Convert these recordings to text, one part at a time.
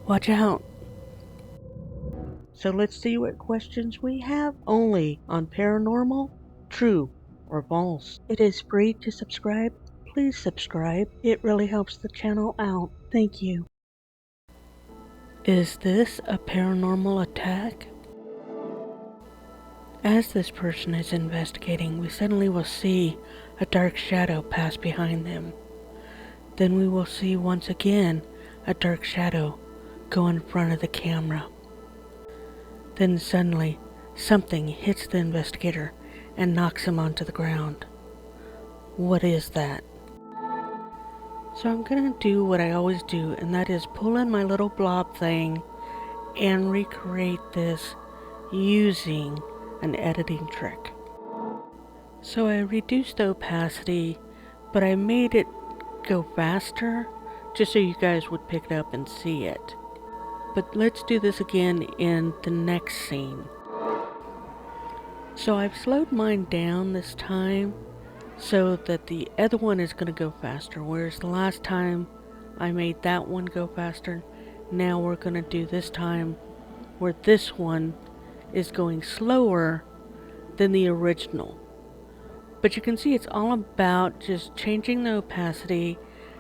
Watch out. So let's see what questions we have only on Paranormal, True or False. It is free to subscribe. Please subscribe. It really helps the channel out. Thank you. Is this a paranormal attack? As this person is investigating, we suddenly will see a dark shadow pass behind them. Then we will see once again a dark shadow go in front of the camera. Then suddenly, something hits the investigator and knocks him onto the ground. What is that? So I'm gonna do what I always do, and that is pull in my little blob thing and recreate this using an editing trick. So I reduced the opacity, but I made it go faster just so you guys would pick it up and see it. But let's do this again in the next scene. So I've slowed mine down this time so that the other one is going to go faster, whereas the last time I made that one go faster. Now we're going to do this time where this one is going slower than the original. But you can see it's all about just changing the opacity,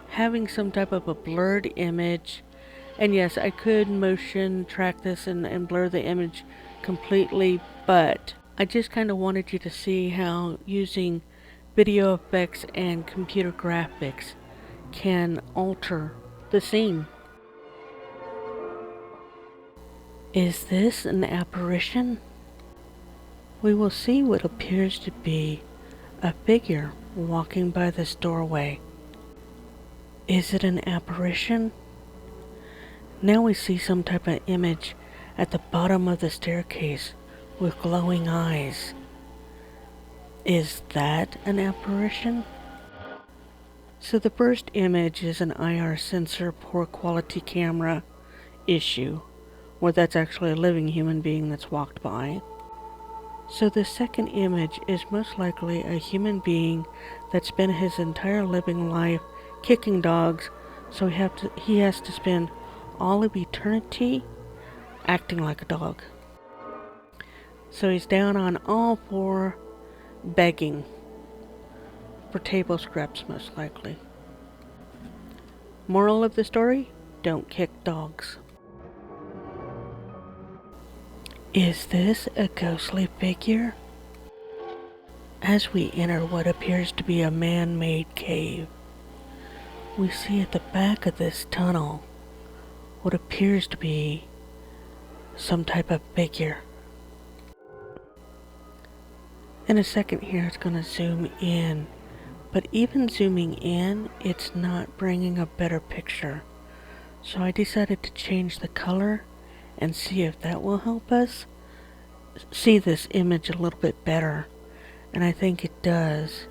having some type of a blurred image. And yes, I could motion track this and blur the image completely, but I just kind of wanted you to see how using video effects and computer graphics can alter the scene. Is this an apparition? We will see what appears to be a figure walking by this doorway. Is it an apparition? Now we see some type of image at the bottom of the staircase with glowing eyes. Is that an apparition? So the first image is an IR sensor poor quality camera issue, where that's actually a living human being that's walked by. So the second image is most likely a human being that spent his entire living life kicking dogs, so he has to spend all of eternity acting like a dog. So he's down on all four begging for table scraps, most likely. Moral of the story? Don't kick dogs. Is this a ghostly figure? As we enter what appears to be a man-made cave, we see at the back of this tunnel what appears to be some type of figure. In a second here it's going to zoom in, but even zooming in, it's not bringing a better picture. So I decided to change the color and see if that will help us see this image a little bit better. And I think it does,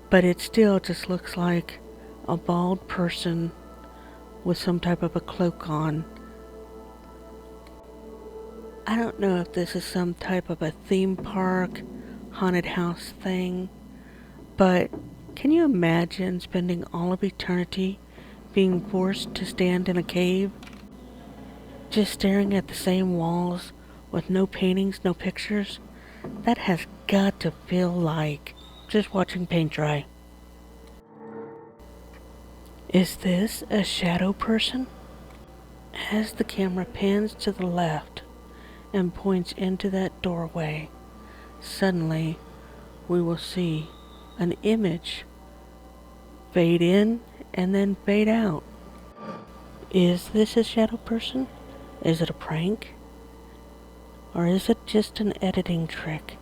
but it still just looks like a bald person with some type of a cloak on. I don't know if this is some type of a theme park, haunted house thing, but can you imagine spending all of eternity being forced to stand in a cave, just staring at the same walls with no paintings, no pictures? That has got to feel like just watching paint dry. Is this a shadow person? As the camera pans to the left and points into that doorway, suddenly we will see an image fade in and then fade out. Is this a shadow person? Is it a prank? Or is it just an editing trick,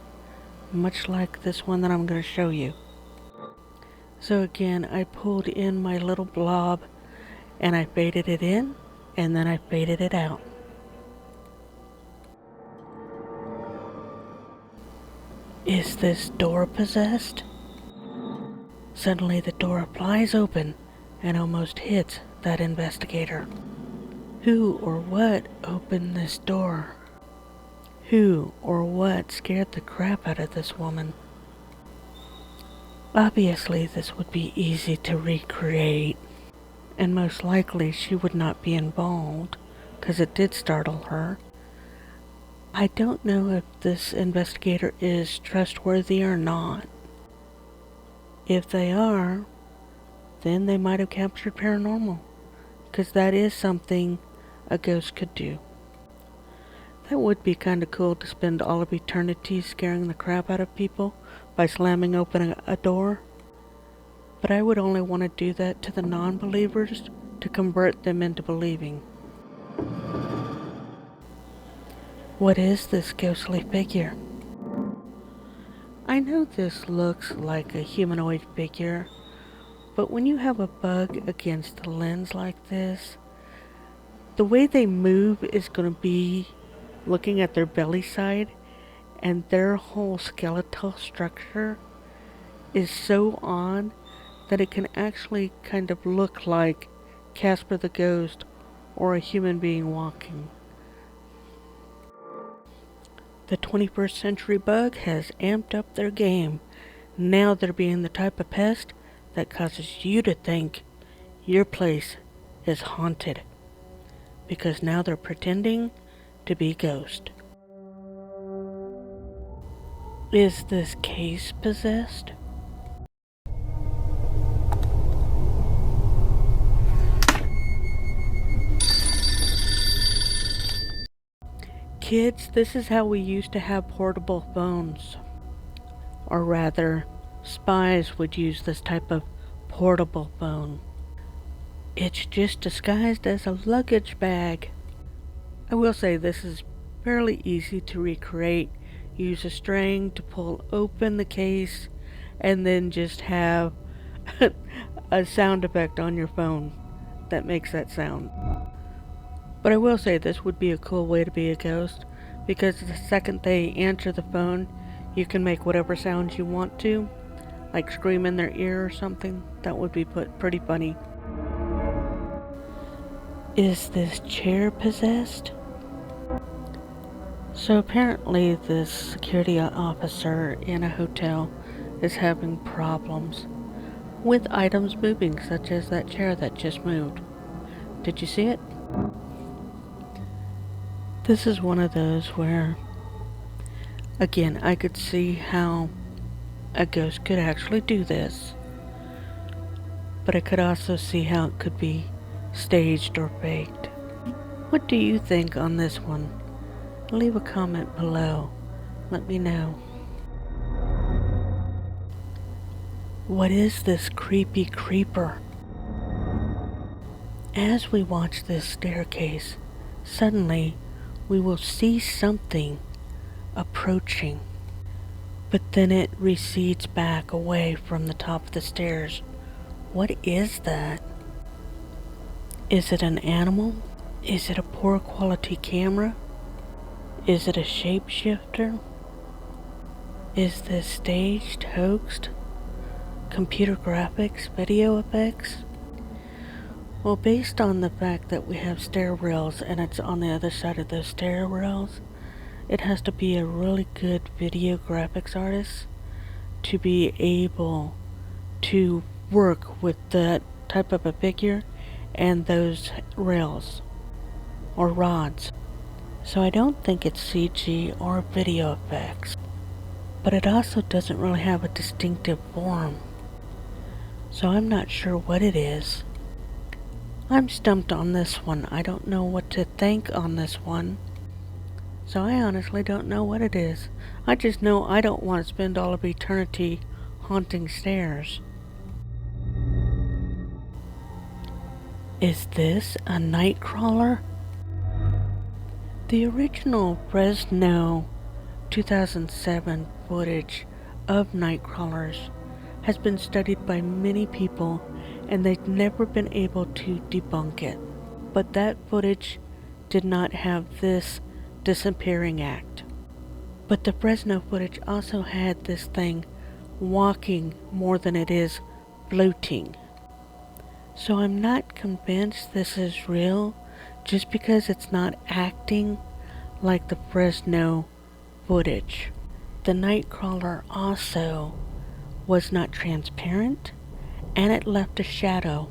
much like this one that I'm going to show you? So again, I pulled in my little blob and I faded it in and then I faded it out. Is this door possessed? Suddenly the door flies open and almost hits that investigator. Who or what opened this door? Who or what scared the crap out of this woman? Obviously this would be easy to recreate, and most likely she would not be involved because it did startle her. I don't know if this investigator is trustworthy or not. If they are, then they might have captured paranormal, because that is something a ghost could do. That would be kind of cool to spend all of eternity scaring the crap out of people by slamming open a door. But I would only want to do that to the non-believers to convert them into believing. What is this ghostly figure? I know this looks like a humanoid figure, but when you have a bug against the lens like this, the way they move is going to be looking at their belly side, and their whole skeletal structure is so odd that it can actually kind of look like Casper the Ghost or a human being walking. The 21st century bug has amped up their game. Now they're being the type of pest that causes you to think your place is haunted, because now they're pretending to be ghosts. Is this case possessed? Kids, this is how we used to have portable phones. Or rather, spies would use this type of portable phone. It's just disguised as a luggage bag. I will say this is fairly easy to recreate. Use a string to pull open the case and then just have a sound effect on your phone that makes that sound. But I will say this would be a cool way to be a ghost, because the second they answer the phone, you can make whatever sounds you want to, like scream in their ear or something. That would be pretty funny. Is this chair possessed? So apparently this security officer in a hotel is having problems with items moving, such as that chair that just moved. Did you see it? This is one of those where, again, I could see how a ghost could actually do this, but I could also see how it could be staged or faked. What do you think on this one? Leave a comment below. Let me know. What is this creepy creeper? As we watch this staircase, suddenly we will see something approaching, but then it recedes back away from the top of the stairs. What is that? Is it an animal? Is it a poor quality camera? Is it a shapeshifter? Is this staged, hoaxed? Computer graphics, video effects? Well, based on the fact that we have stair rails and it's on the other side of those stair rails, it has to be a really good video graphics artist to be able to work with that type of a figure and those rails or rods. So I don't think it's CG or video effects, but it also doesn't really have a distinctive form. So I'm not sure what it is. I'm stumped on this one. I don't know what to think on this one. So I honestly don't know what it is. I just know I don't want to spend all of eternity haunting stairs. Is this a night crawler? The original Fresno 2007 footage of night crawlers has been studied by many people, and they've never been able to debunk it. But that footage did not have this disappearing act. But the Fresno footage also had this thing walking more than it is floating. So I'm not convinced this is real just because it's not acting like the Fresno footage. The Nightcrawler also was not transparent, and it left a shadow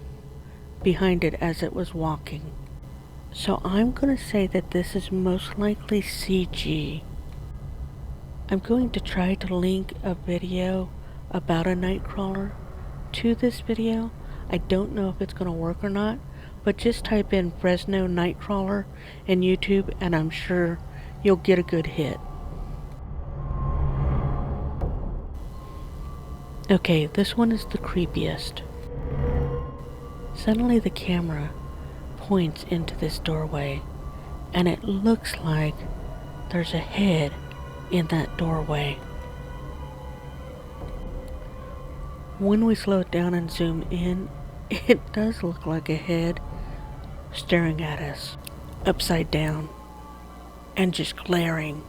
behind it as it was walking. So I'm going to say that this is most likely CG. I'm going to try to link a video about a nightcrawler to this video. I don't know if it's going to work or not, but just type in Fresno Nightcrawler in YouTube and I'm sure you'll get a good hit. Okay, this one is the creepiest. Suddenly the camera points into this doorway and it looks like there's a head in that doorway. When we slow it down and zoom in, it does look like a head staring at us, upside down, and just glaring.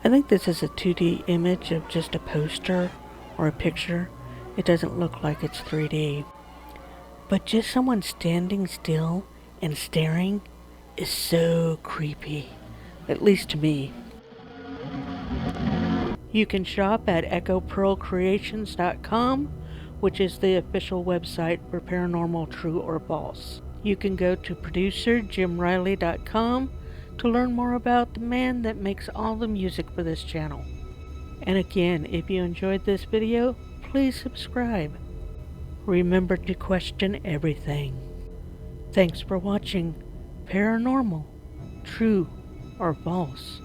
I think this is a 2D image of just a poster or a picture. It doesn't look like it's 3D. But just someone standing still and staring is so creepy, at least to me. You can shop at echopearlcreations.com, which is the official website for Paranormal True or False. You can go to producerjimriley.com to learn more about the man that makes all the music for this channel. And again, if you enjoyed this video, please subscribe. Remember to question everything. Thanks for watching Paranormal, True or False.